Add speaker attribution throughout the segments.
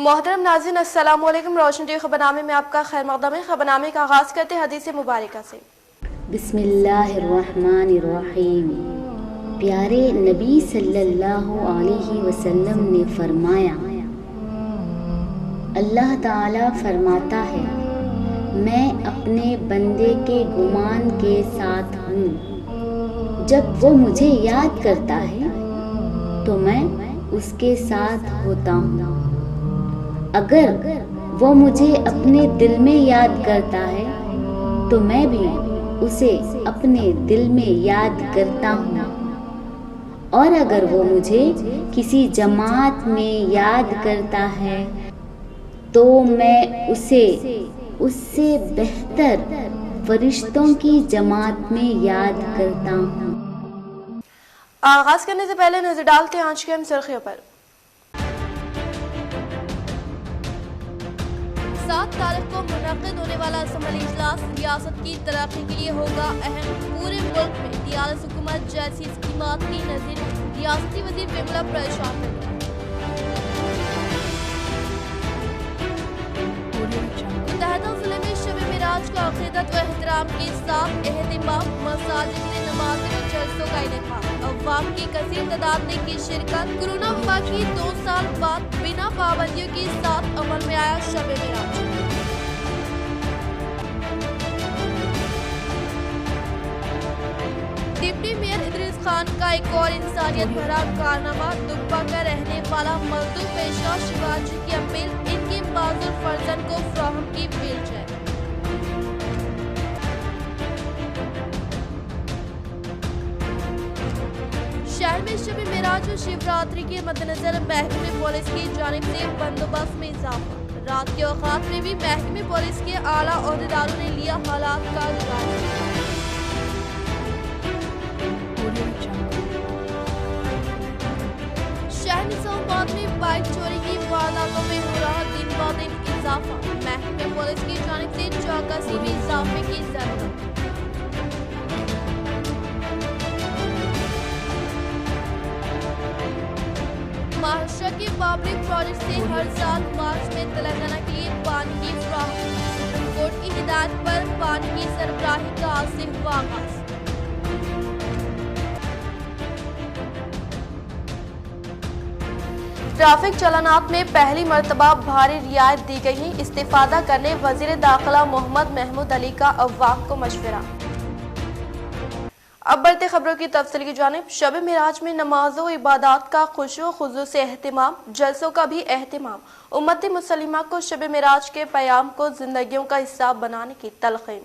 Speaker 1: मोहतरम नाज़रीन, अस्सलाम वालेकुम। रोशन टी खबरनामे में आपका खैर मक़दम है। खबरनामे का आगाज़ करते हैं हदीस मुबारका से।
Speaker 2: बिस्मिल्लाहिर्रहमानिर्रहीम। प्यारे नबी सल्लल्लाहु अलैहि वसल्लम ने फरमाया, अल्लाह ताला फरमाता है, मैं अपने बंदे के गुमान के साथ हूँ। जब वो मुझे याद करता है तो मैं उसके साथ होता हूँ। अगर वो मुझे अपने दिल में याद करता है तो मैं भी उसे अपने दिल में याद करता हूँ। और अगर वो मुझे किसी जमात में याद करता है तो मैं उससे बेहतर फरिश्तों की जमात में याद करता हूँ।
Speaker 1: आगाज़ करने से पहले नजर डालते हैं आज की अहम सुर्खियों पर। 7 तारीख को मुनक़िद होने वाला असम्बली इजलास रियासत की तरक्की के लिए होगा अहम। पूरे मुल्क में टीआरएस हुकूमत जैसी स्कीमात की नज़र रियासती वज़ीर बिमला परेशान है। मुतहदा ज़िले में शब-ए मेराज का अक़ीदत व एहतराम के साथ एहतिमाम। मसाजिद में नमाज़ व जलसों का इनेकाद। अवाम की कसीर तादाद ने की शिरकत। कोरोना वबा की 2 साल बाद बिना पाबंदियों के साथ अमल में आया शब-ए मेराज। डिप्टी मेयर इदरीस खान का एक और इंसानियत भरा कारनामा। दुब्बा का रहने वाला मजदूर पेशा शिवाजी की अपील, इनके माजूर फर्जन को फराहम की व्हीलचेयर। शहर में शब-ए मेराज और शिवरात्रि के मद्देनजर महकमे पुलिस की जानिब से बंदोबस्त में इजाफा। रात के औकात में भी महकमे पुलिस के आला ओहदेदारों ने लिया हालात का जायजा। शहर निजामाबाद में बाइक चोरी की वारदातों में हो रहा दिन ब दिन इजाफा। महकमे पुलिस की जानिब से चौकसी में इजाफे की जरूरत। महाराष्ट्र के बाबरी प्रोजेक्ट से हर साल मार्च में तेलंगाना के लिए पानी की फराहमी। सुप्रीम कोर्ट की हिदायत पर पानी की सरबराही का आज से हुआ आगाज। ट्रैफिक चालानात में पहली मर्तबा भारी रियायत दी गई है। इस्तेफादा करने वजीर दाखिला मोहम्मद महमूद अली का अवाम को मशवरा। अब बढ़ते खबरों की तफसील की जानिब। शब मेराज में नमाजों इबादत का खुशू खुजू से एहतिमाम, जलसों का भी एहतिमाम। उम्मत मुसलिमा को शब मेराज के पैगाम को जिंदगियों का हिस्सा बनाने की तलक़ीन।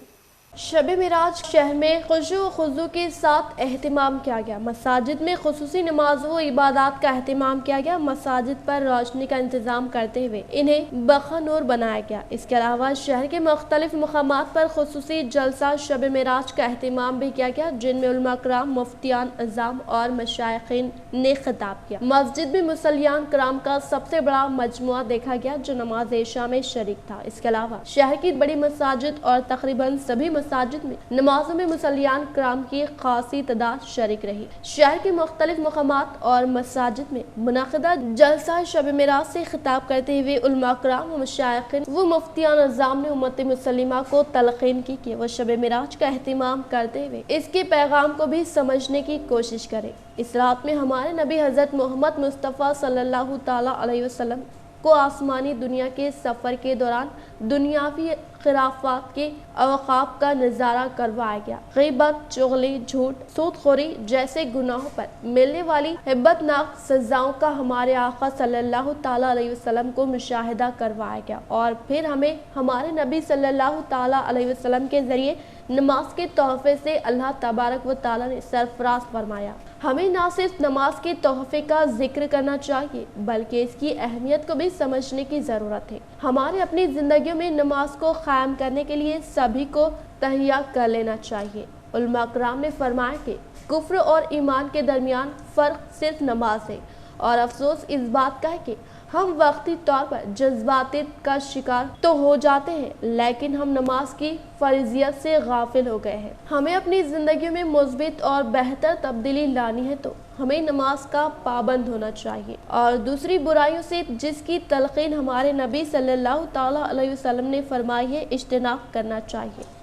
Speaker 1: शब मेराज शहर में खुशू खुजू के साथ एहतिमाम किया गया। मसाजिद में खुसूसी नमाजों व इबादत का एहतिमाम किया गया। मसाजिद पर रोशनी का इंतजाम करते हुए इन्हें बखनूर बनाया गया। इसके अलावा शहर के मुख्तलिफ मकामात पर खुसूसी जलसा शब मेराज का एहतिमाम भी किया गया, जिनमें उलमा कराम, मुफ्तियान अज़ाम और मशाइखीन ने खिताब किया। मस्जिद में मुसल्लियान कराम का सबसे बड़ा मजमुआ देखा गया जो नमाज इशा में शरीक था। इसके अलावा शहर की बड़ी मसाजिद और तकरीबन सभी मसाजिद में नमाजों में मुसल्लियान कराम की खासी तादाद शरीक रही। शहर के मुख्तलिफ मकामात और मसाजिद में मुनाकिदा जलसा शब मेराज से खिताब करते हुए उलमा कराम व मशाइखीन व मुफ्तियान अज़ाम ने उम्मत मुसलिमा को तलक़ीन की कि वह शब मेराज का एहतिमाम करते हुए इसके पैगाम को भी समझने की कोशिश करें। इस रात में हमारे नबी हज़रत मोहम्मद मुस्तफ़ा सल्लल्लाहु ताला अलैहि वसल्लम को आसमानी दुनिया के सफ़र के दौरान दुनियावी खिराफात के अवकाब का नज़ारा करवाया गया। ग़ीबत, चुगली, झूठ, सूदखोरी जैसे गुनाहों पर मिलने वाली हिब्बतनाक सजाओं का हमारे आका सल्लल्लाहु ताला अलैहि वसल्लम को मुशाहिदा करवाया गया और फिर हमें हमारे नबी सल्लल्लाहु ताला अलैहि वसल्लम के ज़रिए नमाज के तोहफे से अल्लाह तबारक व ताला ने सरफराज फरमाया। हमें ना सिर्फ नमाज के तोहफे का जिक्र करना चाहिए बल्कि इसकी अहमियत को भी समझने की ज़रूरत है। हमारे अपनी ज़िंदगियों में नमाज को कायम करने के लिए सभी को तहिया कर लेना चाहिए। उलमा कराम ने फरमाया कि कुफ्र और ईमान के दरमियान फ़र्क सिर्फ नमाज है और अफसोस इस बात का है कि हम वक्ती तौर पर जज्बात का शिकार तो हो जाते हैं लेकिन हम नमाज की फर्जियत से गाफिल हो गए हैं। हमें अपनी ज़िंदगी में मुस्बित और बेहतर तब्दीली लानी है तो ہمیں نماز کا پابند ہونا چاہیے اور دوسری برائیوں سے جس کی تلقین ہمارے نبی صلی اللہ تعالیٰ علیہ وسلم نے فرمائی ہے اجتناب کرنا چاہیے۔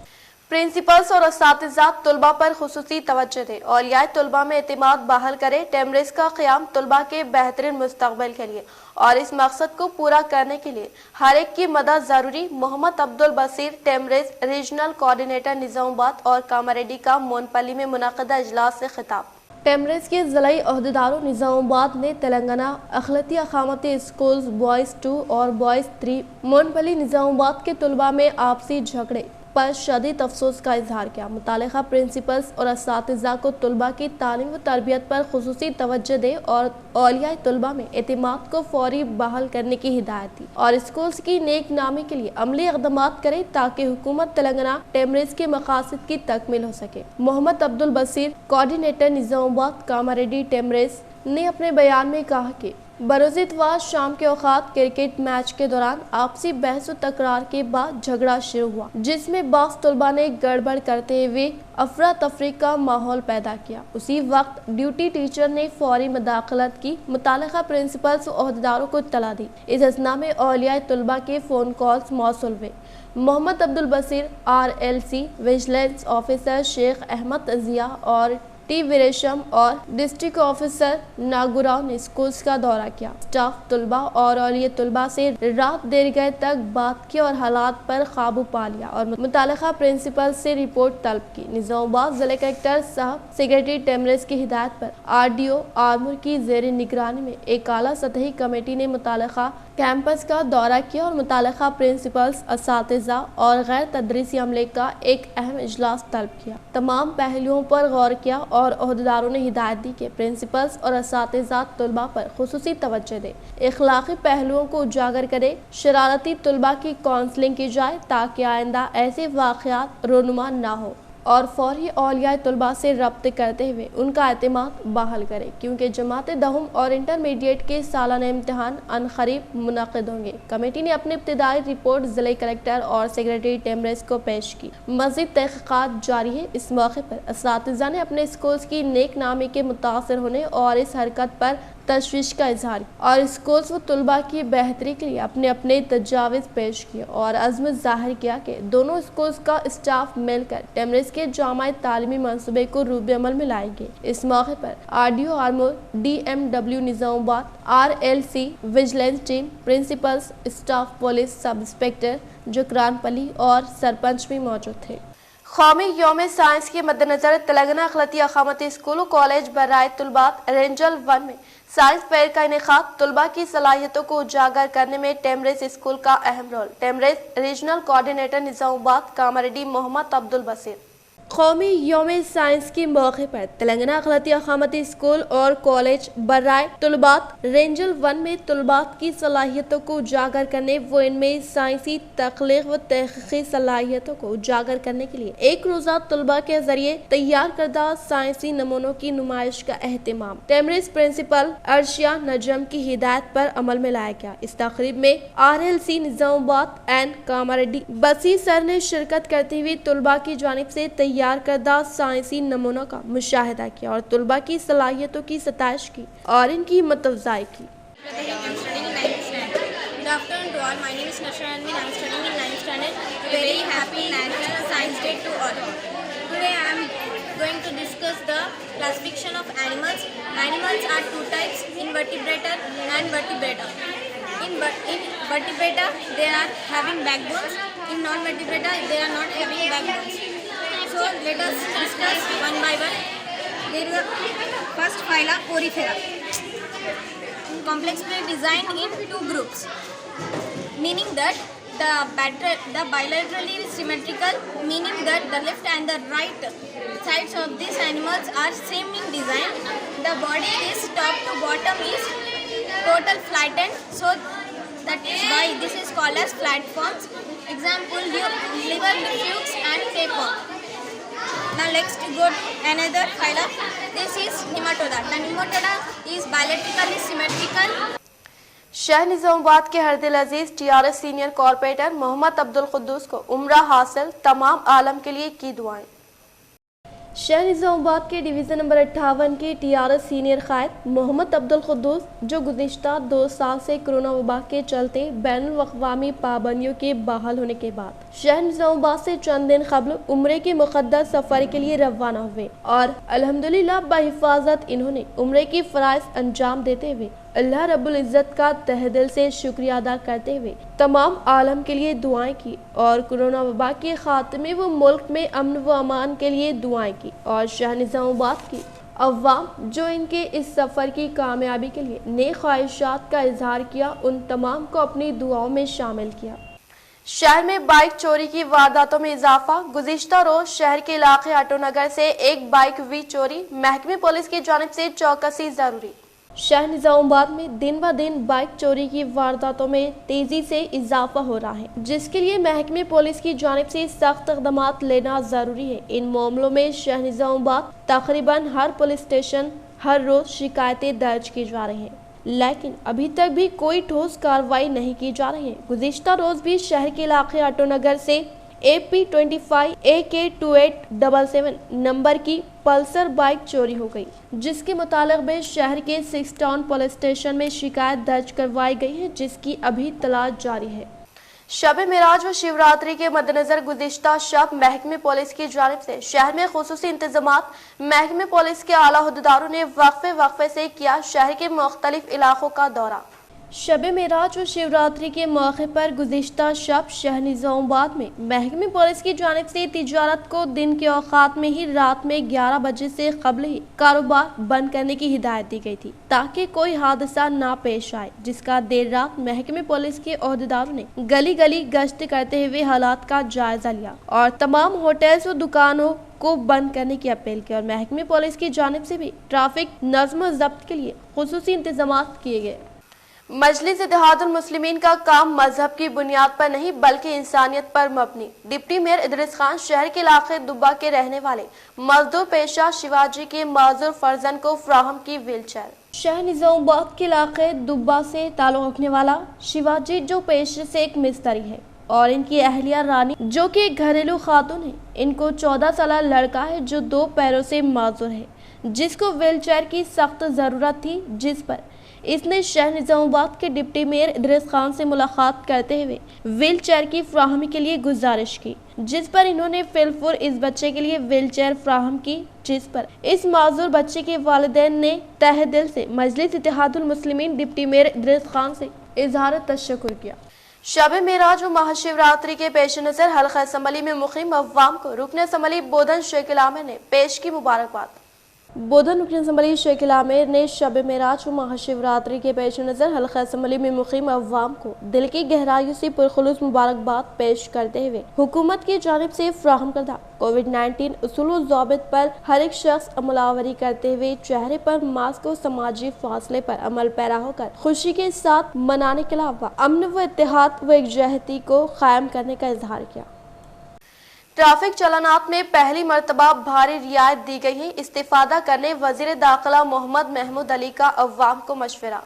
Speaker 1: پرنسپلز اور اساتذہ طلباء پر خصوصی توجہ دیں، اولیاء طلباء میں اعتماد بحال کرے۔ ٹیمریز کا قیام طلباء کے بہترین مستقبل کے لیے اور اس مقصد کو پورا کرنے کے لیے ہر ایک کی مدد ضروری۔ محمد عبدالبصیر، ٹیمریز ریجنل کوآرڈینیٹر نظام آباد اور کاماریڈی کا مونپلی میں منعقدہ اجلاس سے خطاب۔ ٹیمریز کے ضلعی عہدیداروں نظام آباد نے تلنگانہ اقلیتی اقامتی اسکولز بوائز 2 اور بوائز 3 مونپلی نظام آباد کے طلباء میں آپسی جھگڑے پر شدید افسوس کا اظہار کیا۔ متعلقہ پرنسپلز اور اساتذہ کو طلباء کی تعلیم و تربیت پر خصوصی توجہ دے اور اولیاء طلباء میں اعتماد کو فوری بحال کرنے کی ہدایت دی اور اسکولز کی نیک نامی کے لیے عملی اقدامات کرے تاکہ حکومت تلنگانہ ٹیمریز کے مقاصد کی تکمیل ہو سکے۔ محمد عبدالبصیر، کوآرڈینیٹر نظام آباد کاماریڈی ٹیمریز نے اپنے بیان میں کہا کہ بروز اتوار شام کے اوقات کرکٹ میچ کے دوران آپسی بحث و تکرار کے بعد جھگڑا شروع ہوا جس میں بعض طلباء نے گڑبڑ کرتے ہوئے افراتفری کا ماحول پیدا کیا۔ اسی وقت ڈیوٹی ٹیچر نے فوری مداخلت کی، متعلقہ پرنسپلز و عہدیداروں کو اطلاع دی۔ اس اثناء میں اولیاء طلباء کے فون کالز موصول ہوئے۔ محمد عبدالبصیر، RLC ویجیلنس آفیسر شیخ احمد ضیاء اور ٹی ویریشم اور ڈسٹرکٹ آفیسر ناگوراؤ نے اسکولز کا دورہ کیا۔ اسٹاف، طلباء اور اولیاء طلباء سے رات دیر گئے تک بات کی اور حالات پر قابو پا لیا اور متعلقہ پرنسپل سے رپورٹ طلب کی۔ نظام آباد ضلع کلکٹر صاحب سیکریٹری ٹیمریز کی ہدایت پر RDO آرمور کی زیر نگرانی میں ایک اعلیٰ سطحی کمیٹی نے متعلقہ کیمپس کا دورہ کیا اور متعلقہ پرنسپلز، اساتذہ اور غیر تدریسی عملے کا ایک اہم اجلاس طلب کیا۔ تمام پہلوؤں پر غور کیا اور عہدیداروں نے ہدایت دی کہ پرنسپلز اور اساتذہ طلباء پر خصوصی توجہ دیں، اخلاقی پہلوؤں کو اجاگر کرے، شرارتی طلباء کی کونسلنگ کی جائے تاکہ آئندہ ایسے واقعات رونما نہ ہو اور فوری اولیاء طلباء سے رابطے کرتے ہوئے ان کا اعتماد بحال کرے کیونکہ جماعت دہم اور انٹرمیڈیٹ کے سالانہ امتحان عنقریب منعقد ہوں گے۔ کمیٹی نے اپنی ابتدائی رپورٹ ضلع کلکٹر اور سیکریٹری ٹیمریز کو پیش کی۔ مزید تحقیقات جاری ہے۔ اس موقع پر اساتذہ نے اپنے اسکولز کی نیک نامی کے متاثر ہونے اور اس حرکت پر تشویش کا اظہار کیا اور اسکولز و طلباء کی بہتری کے لیے اپنے تجاویز پیش کیے اور عزم ظاہر کیا کہ دونوں اسکولز کا اسٹاف مل کر ٹیمریز کے جامع تعلیمی منصوبے کو روب عمل میں لائیں گے۔ اس موقع پر RDO آرمور، DMW Nizamabad, RLC vigilance team, principals, staff, police sub inspector Jakranpally اور سرپنچ بھی موجود تھے۔ قومی یوم سائنس کے مدنظر تلنگانہ اقلیتی اقامتی اسکول و کالج برائے طلباء رینجل 1 میں سائنس فیئر کا انعقاد۔ طلباء کی صلاحیتوں کو اجاگر کرنے میں ٹیمریز اسکول کا اہم رول۔ ٹیمریز ریجنل کوآرڈینیٹر نظام آباد کاماریڈی محمد عبدالبصیر۔ قومی یوم سائنس کے موقع پر تلنگانہ اقلیتی اقامتی اسکول اور کالج برائے طلباء رینجل 1 میں طلباء کی صلاحیتوں کو اجاگر کرنے و ان میں سائنسی تخلیق و تحقیقی صلاحیتوں کو اجاگر کرنے کے لیے ایک روزہ طلباء کے ذریعے تیار کردہ سائنسی نمونوں کی نمائش کا اہتمام ٹیمریز پرنسپل عرشیہ نجم کی ہدایت پر عمل میں لایا گیا۔ اس تقریب میں RLC نظام آباد اینڈ کاماریڈی بصیر سر نے شرکت کرتے ہوئے طلباء کی جانب سے تیار کردہ سائنسی نمونوں کا مشاہدہ کیا اور طلباء کی صلاحیتوں کی ستائش کی اور ان کی حمایت افزائی کی۔
Speaker 3: Good afternoon to all. My name is Nashra Anvin. I am studying in 9th standard. Very happy National Science Day to all. Today I am going to discuss the classification of animals. Animals are two types: invertebrata and vertebrata. In vertebrata they are having backbones. In non-vertebrata they are not having backbones. So let us discuss one by one. There is the first phyla Porifera. Complexly designed in two groups, meaning that the bilaterally symmetrical, meaning that the left and the right sides of these animals are same in design. The body is top to bottom is total flattened, so that is why this is called as platforms. Example, liver, fuchs and tapeworm. Now let's go to another phylum. This is Nematoda. The Nematoda is bilaterally symmetrical.
Speaker 1: شہر نظام آباد کے ہردل عزیز TRS senior corporator محمد عبدالقدوس کو عمرہ حاصل، تمام عالم کے لیے کی دعائیں۔ शहर निजामाबाद के डिवीज़न नंबर 58 के TRS सीनियर कायद मोहम्मद अब्दुल कुद्दूस, जो गुज़िश्ता 2 साल से कोरोना वबा के चलते बैनुल अक़वामी पाबंदियों के बहाल होने के बाद शहर निजामाबाद से चंद दिन कबल उम्रे के मुक़द्दस सफ़र के लिए रवाना हुए और अल्हम्दुलिल्लाह बहिफाजत इन्होंने उम्रे की फ़राइज़ अंजाम देते हुए अल्लाह रब्बुल इज़्ज़त का तहे दिल से शुक्रिया अदा करते हुए तमाम आलम के लिए दुआएं की और कोरोना वबा के खात्मे व मुल्क में अमन व अमान के लिए दुआएं की और शहर निजामाबाद की अवाम जो इनके इस सफ़र की कामयाबी के लिए नेक ख्वाहिशात का इजहार किया, उन तमाम को अपनी दुआओं में शामिल किया। शहर में बाइक चोरी की वारदातों में इजाफा। गुज़िश्ता रोज शहर के इलाके ऑटो नगर से एक बाइक हुई चोरी, महकमे पुलिस की जानिब से चौकसी जरूरी। शहर निजामाबाद में दिन ब दिन बाइक चोरी की वारदातों में तेजी से इजाफा हो रहा है, जिसके लिए महकमे पुलिस की जानिब से सख्त इक़दामात लेना जरूरी है। इन मामलों में शहर निजामाबाद तकरीबन हर पुलिस स्टेशन हर रोज शिकायतें दर्ज की जा रही हैं, लेकिन अभी तक भी कोई ठोस कार्रवाई नहीं की जा रही है। गुज़िश्ता रोज भी शहर के इलाके ऑटो नगर से AP25 AK2877 नंबर की पल्सर बाइक चोरी हो गई, जिसके मुतालिक में शहर के 6 टाउन पुलिस स्टेशन में शिकायत दर्ज करवाई गई है, जिसकी अभी तलाश जारी है। शब मेराज व शिवरात्रि के मद्देनजर गुज़िश्ता शब महकमे पुलिस की जानिब से शहर में खुसूसी इंतजामात। महकमे पुलिस के आला अहदेदारों ने वक्फे से किया शहर के मुख्तलिफ इलाकों का दौरा। शब मेराज व शिवरात्रि के मौके पर गुज़िश्ता शब शहर निजामाबाद में महकमे पुलिस की जानिब से तिजारत को दिन के औकात में ही रात में 11 बजे से कबल ही कारोबार बंद करने की हिदायत दी गई थी, ताकि कोई हादसा ना पेश आए, जिसका देर रात महकमे पुलिस के अहदेदारों ने गली गली गश्त करते हुए हालात का जायजा लिया और तमाम होटल्स व दुकानों को बंद करने की अपील की और महकमे पुलिस की जानिब से भी ट्रैफिक नज़्म ज़ब्त के लिए खुसूसी इंतजामात किए गए। मजलिस इत्तेहादुल मुस्लिमीन का काम मजहब की बुनियाद पर नहीं बल्कि इंसानियत पर मबनी। डिप्टी मेयर इदरीस खान शहर के इलाके दुब्बा के रहने वाले मजदूर पेशा शिवाजी के माजूर फर्जन को फराहम की व्हीलचेयर। शहर निजामाबाद के इलाके दुब्बा से ताल्लुक़ रखने वाला शिवाजी, जो पेशे से एक मिस्त्री है, और इनकी अहलिया रानी, जो कि एक घरेलू खातून है। इनको 14 साल लड़का है जो 2 पैरों से माजूर है, जिसको व्हीलचेयर की सख्त ज़रूरत थी, जिस पर इसने शहर निजामाबाद के डिप्टी मेयर इदरीस खान से मुलाकात करते हुए व्हील चेयर की फराहमी के लिए गुजारिश की, जिस पर इन्होंने फिलफुर इस बच्चे के लिए व्हील चेयर फराहम की, जिस पर इस माजूर बच्चे के वालिदैन ने तहे दिल से मजलिस इत्तेहादुल मुस्लिमीन डिप्टी मेयर इदरीस खान से इजहार तशक्कुर किया। शब मेराज व महाशिवरात्रि के पेश नज़र हल्का असम्बली में मुक़ीम अवाम को रुकन असम्बली बोधन शेख आमिर ने पेश की मुबारकबाद। बोधन रुकन असम्बली शेख आमिर ने शब मेराज व महाशिवरात्रि के पेश नज़र हल्का असम्बली में मुक़ीम अवाम को दिल की गहराइयों से पुरखुलूस मुबारकबाद पेश करते हुए हुकूमत की जानिब से फराहम करदा कोविड-19 उसूल व ज़ाबित पर हर एक शख्स अमलावरी करते हुए चेहरे पर मास्क व समाजी फासले पर अमल पैरा होकर खुशी के साथ मनाने के अलावा अमन व इत्तेहाद व एकजहती को कायम करने का इजहार किया। ट्रैफिक चलानात में पहली मर्तबा भारी रियायत दी गई है, इस्तिफादा करने वजीर दाखिला मोहम्मद महमूद अली का अवाम को मशवरा।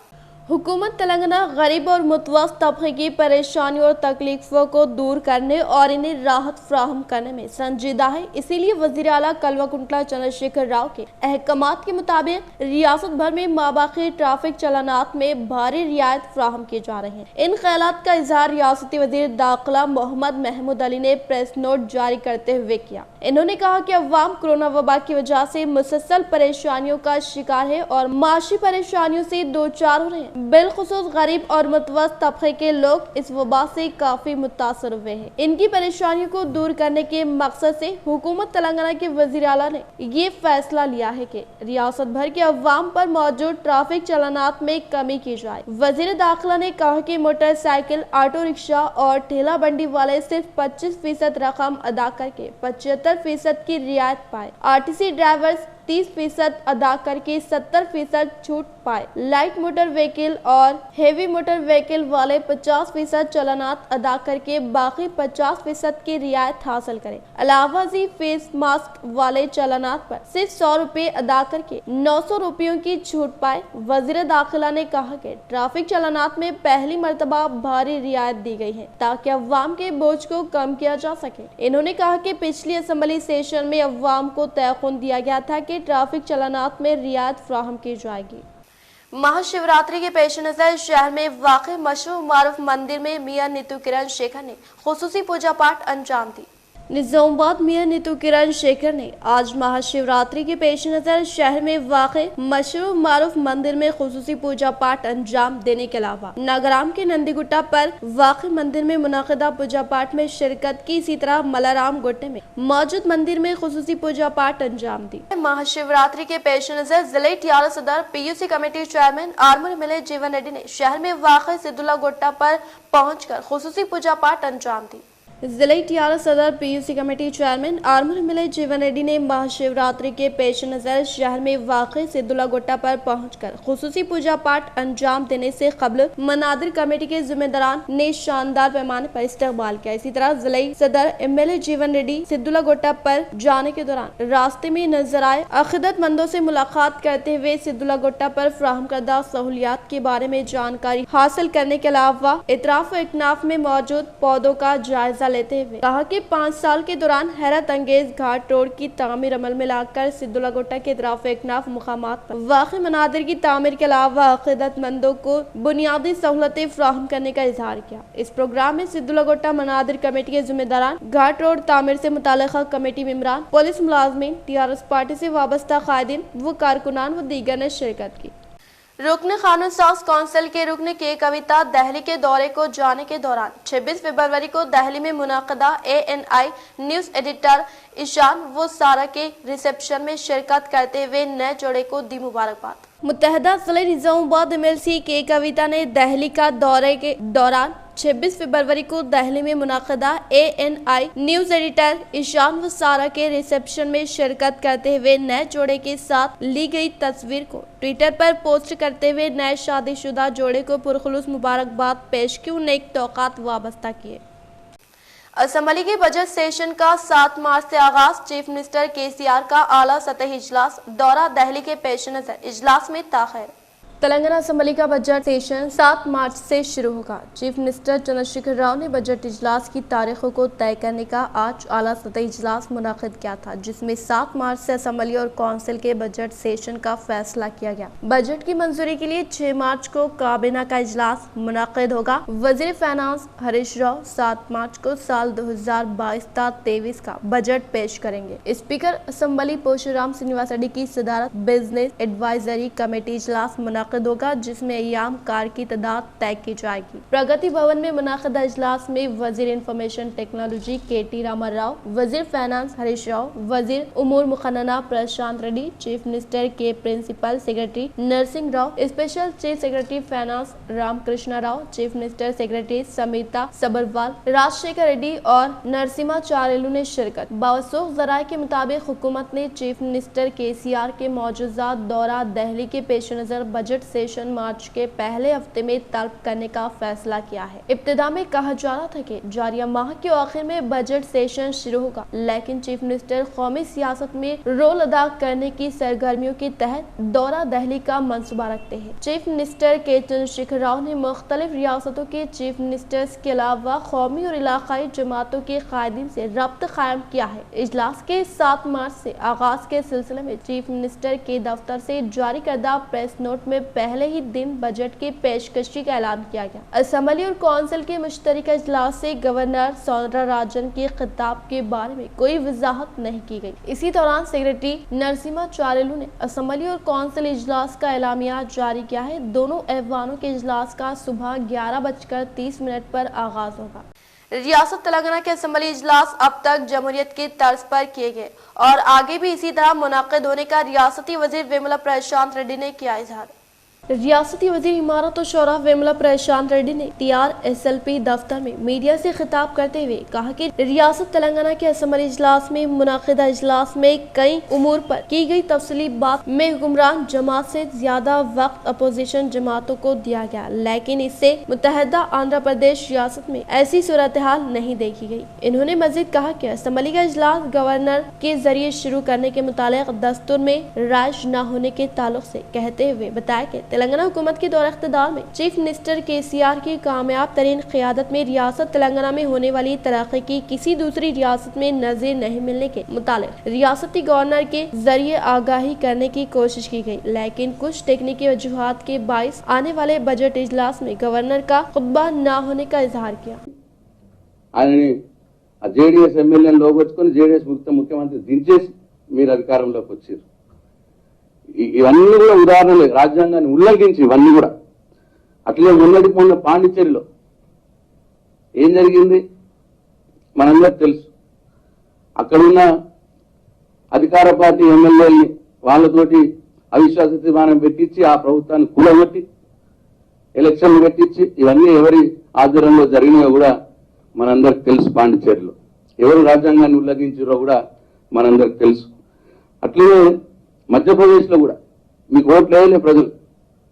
Speaker 1: हुकूमत तेलंगाना गरीब और मुतवस्सित तबके की परेशानियों और तकलीफों को दूर करने और इन्हें राहत फराहम करने में संजीदा है, इसीलिए वजीर आला कल्वाकुंतला चंद्रशेखर राव के अहकामात के मुताबिक रियासत भर में माबाकी ट्रैफिक चलानात में भारी रियायत फराहम की जा रही है। इन ख्यालात का इजहार रियासती वजीर दाखिला मोहम्मद महमूद अली ने प्रेस नोट जारी करते हुए किया। इन्होंने कहा कि अवाम कोरोना वबा की वजह से मुसलसल परेशानियों का शिकार है और माशी परेशानियों से दो चार हो रहे हैं। बिलखुसूस गरीब और मुतवस्सित तबके के लोग इस वबा से काफी मुतासर हुए हैं। इनकी परेशानियों को दूर करने के मकसद से हुकूमत तेलंगाना के वजीर आला ने ये फैसला लिया है कि रियासत भर के अवाम पर मौजूद ट्रैफिक चलानात में कमी की जाए। वजीर दाखिला ने कहा कि मोटरसाइकिल, ऑटो रिक्शा और ठेला बंडी वाले सिर्फ 25% रकम अदा करके 75% की रियायत पाए। RTC ड्राइवर्स 30% अदा करके 70% छूट पाए। लाइट मोटर व्हीकल और हेवी मोटर व्हीकल वाले 50% चलानात अदा करके बाकी 50% की रियायत हासिल करें। अलावा जी फेस मास्क वाले चलानात पर सिर्फ 100 रुपए अदा करके 900 रुपयों की छूट पाए। वजीर दाखिला ने कहा कि ट्रैफिक चलानात में पहली मर्तबा भारी रियायत दी गई है ताकि अवाम के बोझ को कम किया जा सके। इन्होंने कहा कि पिछली असेंबली सेशन में अवाम को तयखुन दिया गया था कि ट्रैफिक चलानात में रियायत फ्राहम की जाएगी। महाशिवरात्रि के पेश नजर शहर में वाक़ मशहूर मारूफ मंदिर में मियां नीतू किरण शेखर ने खुसूसी पूजा पाठ अंजाम दी। निजामाबाद मियां नीतू किरण शेखर ने आज महाशिवरात्रि के पेश नजर शहर में वाक़े मशहूर मारूफ मंदिर में खुसूसी पूजा पाठ अंजाम देने के अलावा नागराम के नंदीगुट्टा पर वाक़े मंदिर में मुनाकिदा पूजा पाठ में शिरकत की। इसी तरह मलाराम गुट्टे में मौजूद मंदिर में खुसूसी पूजा पाठ अंजाम दी। महाशिवरात्रि के पेश नजर जिले टियारा सदर PUC कमेटी चेयरमैन आर्मर मिले जीवन रेड्डी ने शहर में वाक़े सिद्दुल्ला गुट्टा पर पहुँच कर खुसूसी पूजा पाठ अंजाम दी। जिले टियारा सदर PUC कमेटी चेयरमैन आर्मर मिले जीवन रेड्डी ने महाशिवरात्रि के पेश नजर शहर में वाक़े सिद्दुल्ला गुट्टा पर पहुंचकर खुसूसी पूजा पाठ अंजाम देने से कबल मनादिर कमेटी के जिम्मेदारान ने शानदार पैमाने पर इस्तकबाल किया। इसी तरह जिले सदर MLA जीवन रेड्डी सिद्दुल्ला गुट्टा पर जाने के दौरान रास्ते में नजर आए अकीदतमंदों से मुलाकात करते हुए सिद्दुल्ला गुट्टा पर फराहम करदा सहूलियात के बारे में जानकारी हासिल करने के अलावा इतराफ व इकनाफ में मौजूद पौधों का जायजा लेते हुए कहा कि 5 साल के दौरान हैरत अंगेज घाट रोड की तामीर अमल में लाकर सिद्दुल्ला गुट्टा के इतराफ इकनाफ मुकामात पर वाक़ई मनादिर की तामीर के अलावा अक़ीदतमंदों को बुनियादी सहूलतें फराहम करने का इजहार किया। इस प्रोग्राम में सिद्दुल्ला गुट्टा मनादिर कमेटी के जिम्मेदारान, घाट रोड तामीर से मुताल्लिक़ा कमेटी मेंबरान, पुलिस मुलाजमीन, TRS पार्टी से वाबस्ता कायदीन व कारकुनान व दीगर ने शिरकत की। रुकन कानून साज कौंसिल के रुकन के कविता दिल्ली के दौरे को जाने के दौरान 26 फरवरी को दिल्ली में मुनाक़दा ANI न्यूज़ एडिटर ईशान व सारा के रिसेप्शन में शिरकत करते हुए नए जोड़े को दी मुबारकबाद। मुत्तहदा जिले निजामाबाद MLC के कविता ने दिल्ली का दौरे के दौरान 26 फरवरी को दिल्ली में मुनाक़दा ANI न्यूज़ एडिटर ईशान व सारा के रिसेप्शन में शिरकत करते हुए नए जोड़े के साथ ली गई तस्वीर को ट्विटर पर पोस्ट करते हुए नए शादीशुदा जोड़े को पुरखुलूस मुबारकबाद पेश की, नेक तौक़ात वाबस्ता किए। असेंबली के बजट सेशन का 7 मार्च से आगाज। चीफ मिनिस्टर KCR का आला सतही इजलास दौरा दिल्ली के पेश नजर इजलास में ताख़ीर। तेलंगाना असेंबली का बजट सेशन 7 मार्च से शुरू होगा। चीफ मिनिस्टर चंद्रशेखर राव ने बजट इजलास की तारीखों को तय करने का आज आला सतही इजलास मुनाकिद किया था, जिसमें 7 मार्च से असेंबली और काउंसिल के बजट सेशन का फैसला किया गया। बजट की मंजूरी के लिए 6 मार्च को काबीना का इजलास मुनाकिद होगा। वजीर फाइनेंस हरीश राव 7 मार्च को साल 2022-23 का बजट पेश करेंगे। स्पीकर असेंबली परशुराम श्रीनिवास रेड्डी की सदारत बिजनेस एडवाइजरी कमेटी इजलास मुनाकिद होगा, जिसमें अय्याम कार की तादाद तय की जाएगी। प्रगति भवन में मुनाकिदा इजलास में वजीर इंफॉर्मेशन टेक्नोलॉजी KT रामाराव, वजीर फाइनेंस हरीश राव, वजीर उमूर मुखन्ना प्रशांत रेड्डी, चीफ मिनिस्टर के principal secretary Narasimha Rao, special chief secretary finance Ramakrishna Rao, chief minister secretary Smita Sabharwal, Rajasekhar Reddy और नरसिम्हाचार्यलू ने शिरकत। बावसूख जराये के मुताबिक हुकूमत ने चीफ मिनिस्टर KCR के मौजूदा दौरा दिल्ली के पेश नजर बजट सेशन मार्च के पहले हफ्ते में तलब करने का फैसला किया है। इब्तिदा में कहा जा रहा था कि जारिया माह के आखिर में बजट सेशन शुरू होगा, लेकिन चीफ मिनिस्टर कौमी सियासत में रोल अदा करने की सरगर्मियों के तहत दौरा दिल्ली का मंसूबा रखते हैं। चीफ मिनिस्टर के चंद्रशेखर राव ने मुख्तलिफ रियासतों के चीफ मिनिस्टर्स के अलावा कौमी और इलाकाई जमातों के कायदीन से रब्त कायम किया है। इजलास के 7 मार्च से आगाज के सिलसिले में चीफ मिनिस्टर के दफ्तर से जारी करदा प्रेस नोट में पहले ही दिन बजट की पेशकशी का ऐलान किया गया। असेंबली और काउंसिल के मुश्तरका इजलास से गवर्नर सौंदरराजन के खिताब के बारे में कोई वजाहत नहीं की गई। इसी दौरान सेक्रेटरी नरसिम्हाचार्यलू ने असेंबली और काउंसिल इजलास का एलामिया जारी किया है। दोनों ऐवानों के इजलास का सुबह 11:30 पर आगाज होगा। रियासत तेलंगाना के असेंबली इजलास अब तक जमहूरियत की तर्ज पर किए गए और आगे भी इसी तरह मुनाकिद होने का रियासती वजीर वेमुला प्रशांत रेड्डी ने किया इजहार। ریاستی وزیر امارت و شورا ویملا پرشانت ریڈی نے TRSLP دفتر میں میڈیا سے خطاب کرتے ہوئے کہا کہ ریاست تلنگانہ کے اسمبلی اجلاس میں منعقدہ اجلاس میں کئی امور پر کی گئی تفصیلی بات میں حکمران جماعت سے زیادہ وقت اپوزیشن جماعتوں کو دیا گیا، لیکن اس سے متحدہ آندھرا پردیش ریاست میں ایسی صورتحال نہیں دیکھی گئی۔ انہوں نے مزید کہا کہ اسمبلی کا اجلاس گورنر کے ذریعے شروع کرنے کے متعلق دستور میں رائج نہ ہونے کے تعلق سے کہتے ہوئے بتایا کہ تلنگانہ حکومت کے دور اقتدار میں چیف منسٹر KCR کی کامیاب ترین قیادت میں ریاست تلنگانہ میں ہونے والی ترقی کی کسی دوسری ریاست میں نظیر نہیں ملنے کے متعلق ریاستی گورنر کے ذریعے آگاہی کرنے کی کوشش کی گئی، لیکن کچھ تکنیکی وجوہات کے باعث آنے والے بجٹ اجلاس میں گورنر کا خطبہ نہ ہونے کا اظہار کیا۔
Speaker 4: JDS ఎమ్మెల్యేలను లోగొచ్చుకొని JDS ముఖ్యమంత్రి దించేసి మీరు అధికారంలోకి వచ్చారు। ఇవన్నీ కూడా ఉదాహరణలే, రాజ్యాంగాన్ని ఉల్లంఘించి ఇవన్నీ కూడా। అట్లే మొన్న పాండిచ్చేరిలో ఏం జరిగింది మనందరికి తెలుసు। అక్కడున్న అధికార పార్టీ ఎమ్మెల్యేలని వాళ్ళతోటి అవిశ్వాస తీర్మానం పెట్టించి ఆ ప్రభుత్వాన్ని కూలగొట్టి ఎలక్షన్లు పెట్టించి ఇవన్నీ ఎవరి ఆధ్వర్యంలో జరిగినాయో కూడా మనందరికి తెలుసు। పాండిచ్చేరిలో ఎవరు రాజ్యాంగాన్ని ఉల్లంఘించారో కూడా మనందరికి తెలుసు। అట్లనే మధ్యప్రదేశ్లో కూడా మీకు ఓట్లు వేయలే ప్రజలు,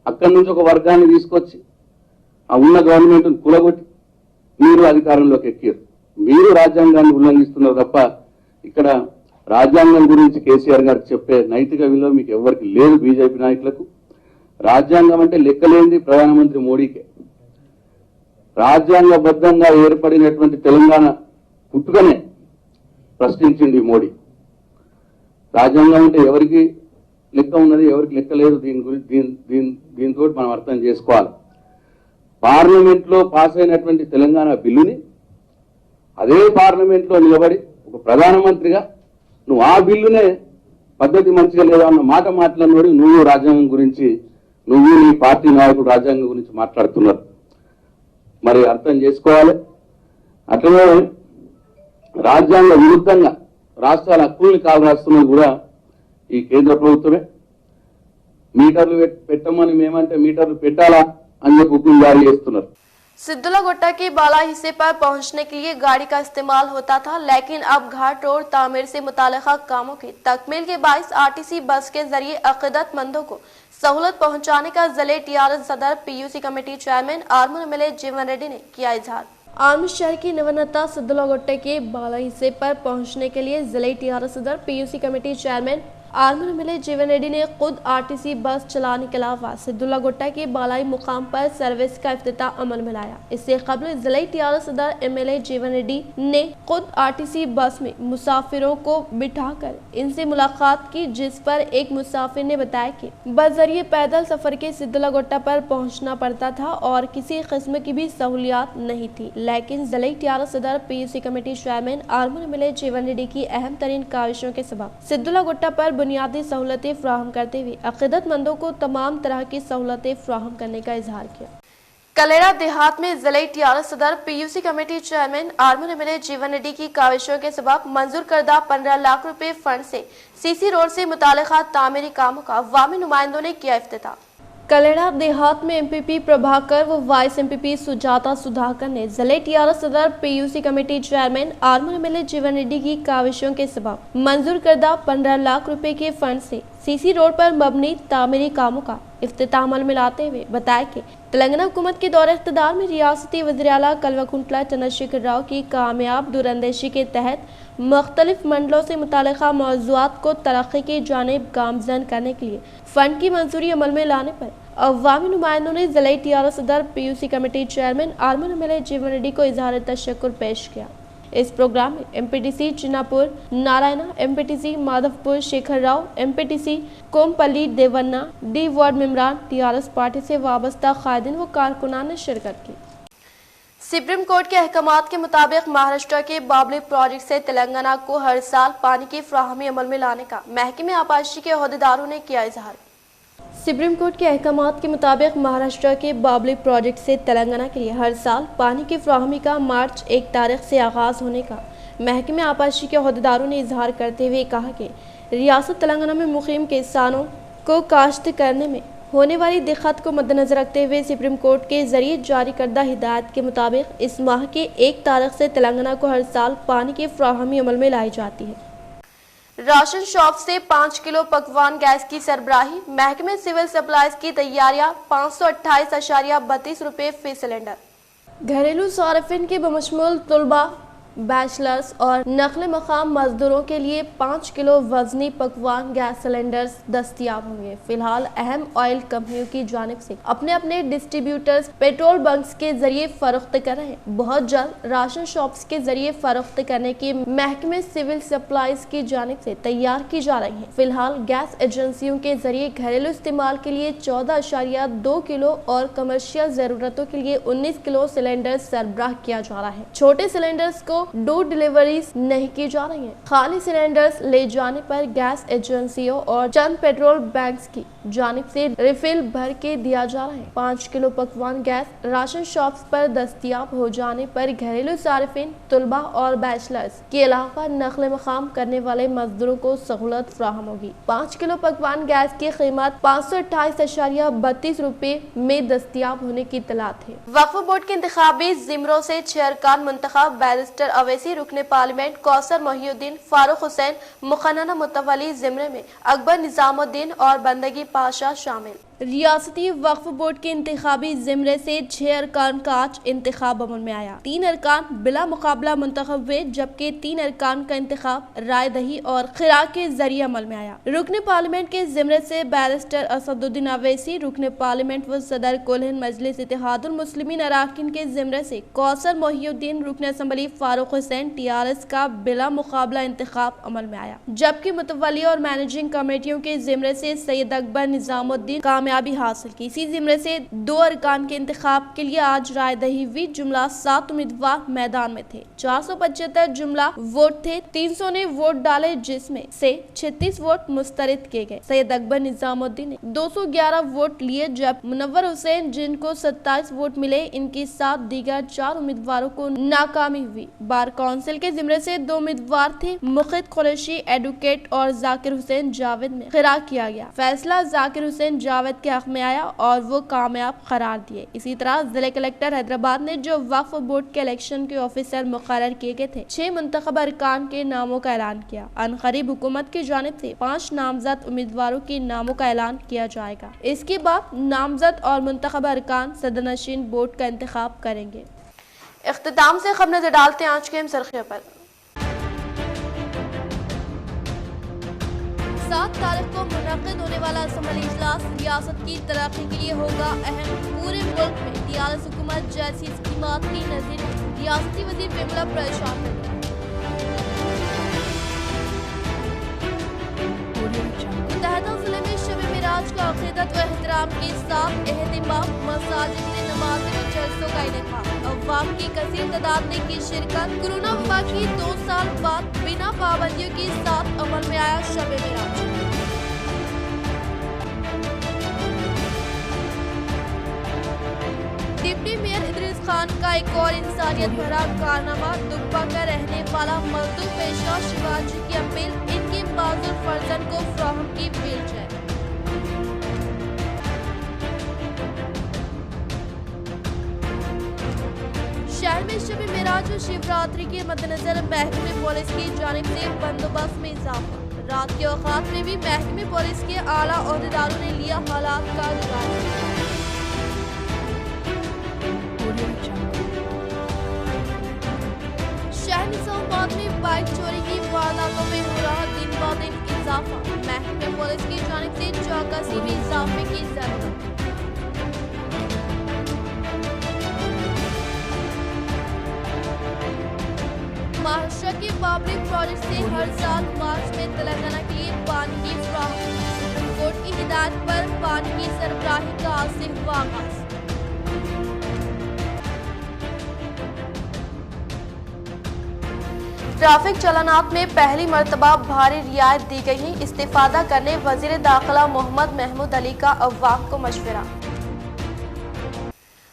Speaker 4: అక్కడి నుంచి ఒక వర్గాన్ని తీసుకొచ్చి ఆ ఉన్న గవర్నమెంట్ను కూలగొట్టి మీరు అధికారంలోకి ఎక్కారు। మీరు రాజ్యాంగాన్ని ఉల్లంఘిస్తున్నారు తప్ప ఇక్కడ రాజ్యాంగం గురించి కేసీఆర్ గారికి చెప్పే నైతిక విలువ మీకు ఎవరికి లేదు। బీజేపీ నాయకులకు రాజ్యాంగం అంటే లెక్కలేంది ప్రధానమంత్రి మోడీకే। రాజ్యాంగబద్ధంగా ఏర్పడినటువంటి తెలంగాణ పుట్టుకనే ప్రశ్నించింది మోడీ। రాజ్యాంగం అంటే ఎవరికి లెక్క ఉన్నది, ఎవరికి లెక్క లేదు, దీంతో మనం అర్థం చేసుకోవాలి। పార్లమెంట్లో పాస్ అయినటువంటి తెలంగాణ బిల్లుని అదే పార్లమెంట్లో నిలబడి ఒక ప్రధానమంత్రిగా నువ్వు ఆ బిల్లునే పద్ధతి మంచిగా లేదా అన్న మాట మాట్లాడినోడు నువ్వు రాజ్యాంగం గురించి, నువ్వు నీ పార్టీ నాయకుడు రాజ్యాంగం గురించి మాట్లాడుతున్నారు, మరి అర్థం చేసుకోవాలి। అట్లనే రాజ్యాంగ విరుద్ధంగా రాష్ట్రాల హక్కుల్ని కాలరాస్తున్నది కూడా ఈ కేంద్ర ప్రభుత్వమే। మీటర్లు పెట్టమని మేమంటే మీటర్లు పెట్టాలా అని చెప్పి హుకుం జారీ చేస్తున్నారు।
Speaker 1: सिद्धुला गोट्टा के बाला हिस्से पर पहुंचने के लिए गाड़ी का इस्तेमाल होता था, लेकिन अब घाट रोड तामीर से मुताल्लिका कामों की तकमील के बाइस RTC बस के जरिए अक़ीदतमंदों को सहूलत पहुंचाने का ज़िले TRS सदर PUC committee chairman Armoor MLA जीवन रेड्डी ने किया इजहार। आर्मूर शहर की नवनता सिद्धुला गोट्टा के बाला हिस्से पर पहुंचने के लिए ज़िले TRS सदर PUC committee chairman Armoor MLA जीवन रेड्डी ने खुद RTC बस चलाने के अलावा सिद्धुला गोट्टा के बालाई मुकाम पर सर्विस का इफ्तिताह अमल में लाया। इससे कबल जिला TRS सदर MLA जीवन रेड्डी ने खुद RTC बस में मुसाफिरों को बिठाकर इनसे मुलाकात की, जिस पर एक मुसाफिर ने बताया कि बस जरिए पैदल सफर के सिद्धुला गोट्टा पर पहुंचना पड़ता था और किसी किस्म की भी सहूलियात नहीं थी, लेकिन जिला TRS सदर PUC committee chairman Armoor MLA जीवन रेड्डी की अहम तरीन काविशों के सबब सिद्धुला गोट्टा पर बुनियादी सहूलतें फराहम करते हुए अक़ीदतमंदों को तमाम तरह की सहूलतें फराहम करने का इजहार किया। कलेरा देहात में जिले TRS सदर PUC committee chairman Armoor MLA जीवन रेड्डी की काविशों के सबब मंजूर करदा 15 लाख रुपए फंड से CC रोड से मुताल्लिका तामीरी कामों का अवामी नुमाइंदों ने किया इफ्तिताह। कलेरा देहात में MPP प्रभाकर व वाइस MPP सुजाता सुधाकर ने जिले TRS सदर PUC committee chairman Armoor MLA जीवन रेड्डी की काविशों के सबब मंजूर करदा 15 लाख रुपए के फंड से CC रोड पर मबनी तामीरी कामों का इफ्तिताह अमल में लाते हुए बताया कि तेलंगाना हुकूमत के दौर इख्तिदार में रियासती वज़ीर आला कल्वकुंतला चंद्रशेखर राव की कामयाब दूरअंदेशी के तहत मुख्तलिफ मंडलों से मुताल्लिका मौज़ूआत को तरक्की की जानिब गामज़न करने के लिए फंड की मंजूरी अमल में लाने पर अवामी नुमाइंदों ने जिला TRS सदर PUC committee chairman Armoor MLA जीवन रेड्डी को इजहार तशक्कुर पेश किया। इस प्रोग्राम में MPTC Chinnapur Narayana, MPTC Madhavpur Shekhar Rao, MPTC Kompally Devanna, D ward मेंबरान, TRS पार्टी से वाबस्ता कायदीन व कारकुनान ने शिरकत की। सुप्रीम कोर्ट के अहकामात के मुताबिक महाराष्ट्र के बाबली प्रोजेक्ट से तेलंगाना को हर साल पानी की फराहमी अमल में लाने का महकमे आबादी के अहदेदारों ने किया इजहार। सुप्रीम कोर्ट के अहकामात के मुताबिक महाराष्ट्र के बाबली प्रोजेक्ट से तेलंगाना के लिए हर साल पानी की फराहमी का मार्च 1 तारीख से आगाज़ होने का महकमे आबादी के अहदेदारों ने इजहार करते हुए कहा कि रियासत तेलंगाना में मुकीम किसानों को काश्त करने में होने वाली दिक्कत को मद्देनजर रखते हुए सुप्रीम कोर्ट के जरिए जारी करदा हिदायत के मुताबिक इस माह के 1 तारीख से तेलंगाना को हर साल पानी की फराहमी अमल में लाई जाती है। राशन शॉप से 5 किलो पकवान गैस की सरबराही, महकमे सिविल सप्लाईज की तैयारियां, 528.32 रुपये फी सिलेंडर। घरेलू सार्फिन के बमशमूल तुलबा, बैचलर्स और नकल मकाम मजदूरों के लिए 5 किलो वजनी पकवान गैस सिलेंडर्स दस्तयाब होंगे। फिलहाल अहम ऑयल कंपनियों की जानिब से अपने अपने डिस्ट्रीब्यूटर्स पेट्रोल बंक्स के जरिए फरोख्त कर रहे हैं। बहुत जल्द राशन शॉप्स के जरिए फरोख्त करने की महकमे सिविल सप्लाईज की जानिब से तैयार की जा रही है। फिलहाल गैस एजेंसियों के जरिए घरेलू इस्तेमाल के लिए 14.2 किलो और कमर्शियल जरूरतों के लिए 19 किलो सिलेंडर सरबराह किया जा रहा है। छोटे सिलेंडर्स को डोर डिलीवरीज नहीं की जा रही है। खाली सिलेंडर्स ले जाने पर गैस एजेंसियों और चंद पेट्रोल बैंक्स की जानिब से रिफिल भर के दिया जा रहा है। 5 किलो पकवान गैस राशन शॉप्स पर दस्तयाब हो जाने पर घरेलू सार्फिन, तुलबा और बैचलर्स के अलावा नकल मकाम करने वाले मजदूरों को सहूलत फराहम होगी। 5 किलो पकवान गैस की कीमत 528.32 रुपये में दस्तयाब होने की इत्तलात है। वक्फ बोर्ड के इंतखाबी जिमरों से 6 अरकान मुंतखब बैरिस्टर अवैसी, रुकने पार्लियामेंट कौसर मोहिउद्दीन, फारूक हुसैन, मुखन्ना मुतवली जिमरे में अकबर निजामुद्दीन और बंदगी पाशा शामिल। रियासती वक्फ बोर्ड के इंतखाबी जिमरे से 6 अरकान का आज इंतखाब अमल में आया। 3 अरकान बिला मुकाबला मुंतखब हुए, जबकि 3 अरकान का इंतखाब राय दही और खिराक के जरिए अमल में आया। रुकने पार्लियामेंट के जिमरे से बैरिस्टर असदुद्दीन अवैसी, रुकने पार्लियामेंट व सदर कुल-हिंद मजलिस इत्तेहादुल मुस्लिमीन अराकीन के जिमरे से कौसर मोहिउद्दीन, रुकने असम्बली फारूक हुसैन TRS का बिला मुकाबला इंतखाब अमल में आया। जबकि मुतवली और मैनेजिंग कमेटियों के जिमरे से सैयद अकबर निजामुद्दीन कामयाबी हासिल की। इसी जिमरे से 2 अरकान के इंतखाब के लिए आज राय दही हुई। जुमला 7 उम्मीदवार मैदान में थे। 475 जुमला वोट थे। 300 ने वोट डाले, जिसमें से 36 वोट मुस्तरद किए गए। सैयद अकबर निजामुद्दीन ने 211 वोट लिए, जब मुनव्वर हुसैन जिनको 27 वोट मिले, इनके साथ दीगर 4 उम्मीदवारों को नाकामी हुई। बार काउंसिल के जिमरे से 2 उम्मीदवार थे। मुखिद कुरैशी एडवोकेट और जाकिर हुसैन जावेद में खिराक किया गया। फैसला जाकिर हुसैन जावेद के हक में आया और वो कामयाब करार दिए। इसी तरह जिला कलेक्टर हैदराबाद ने जो वक्फ बोर्ड के इलेक्शन के ऑफिसर मुकर्रर किए गए थे, 6 मुंतखब अरकान के नामों का ऐलान किया। अनकरीब हुकूमत की जानिब से 5 नामजद उम्मीदवारों के नामों का ऐलान किया जाएगा। इसके बाद नामजद और मुंतखब अरकान सदरनशीन बोर्ड का इंतखाब करेंगे। इख्तिताम से खबर नजर डालते हैं आज के अहम सुर्खियों पर। 7 तारीख को मुनक्किद होने वाला असम्बली इजलास रियासत की तरक्की के लिए होगा अहम। पूरे मुल्क में TRS हुकूमत जैसी स्कीमात की नजर में रियासती वजीर बिमला परेशान है। मुतहदा जिले में शब मिराज का अक़ीदत व एहतराम के साथ एहतिमाम, मसाजिद में नमाज़ें व जलसों का इनेकाद। अवाम की कसीर तादाद ने की शिरकत। कोरोना वबा की 2 साल बाद बिना पाबंदियों के साथ अमल में आया शब मिराज। डिप्टी मेयर इदरीस खान का एक और इंसानियत भरा कारनामा। दुब्बा का रहने वाला मजदूर पेशा शिवाजी की अपील, इनके माजूर फर्जंद को फराहम की व्हीलचेयर। शहर में शब मिराज और शिवरात्रि के मद्देनजर महकमे पुलिस की जानिब से बंदोबस्त में इजाफा। रात के औकात में भी महकमे पुलिस के आला ओहदेदारों ने लिया हालात का जायजा। शहर निजामाबाद में बाइक चोरी की वारदातों में हो रहा दिन ब दिन इजाफा। महकमे पुलिस की जानिब से चौकसी में इजाफे की जरूरत। महाराष्ट्र के बाबरी प्रोजेक्ट से हर साल मार्च में तेलंगाना के लिए पानी की फराहमी। सुप्रीम कोर्ट की हिदायत पर पानी की सरबराही का आज से हुआ आगाज। ट्रैफिक चालानात में पहली मर्तबा भारी रियायत दी गई है। इस्तेफादा करने वजीर दाखिला मोहम्मद महमूद अली का अवाम को मशवरा।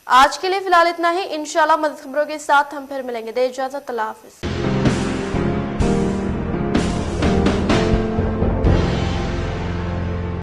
Speaker 1: आज के लिए फिलहाल इतना ही। इंशाल्लाह मज़ीद खबरों के साथ हम फिर मिलेंगे। दे इजाज़त, अल्लाह हाफ़िज़।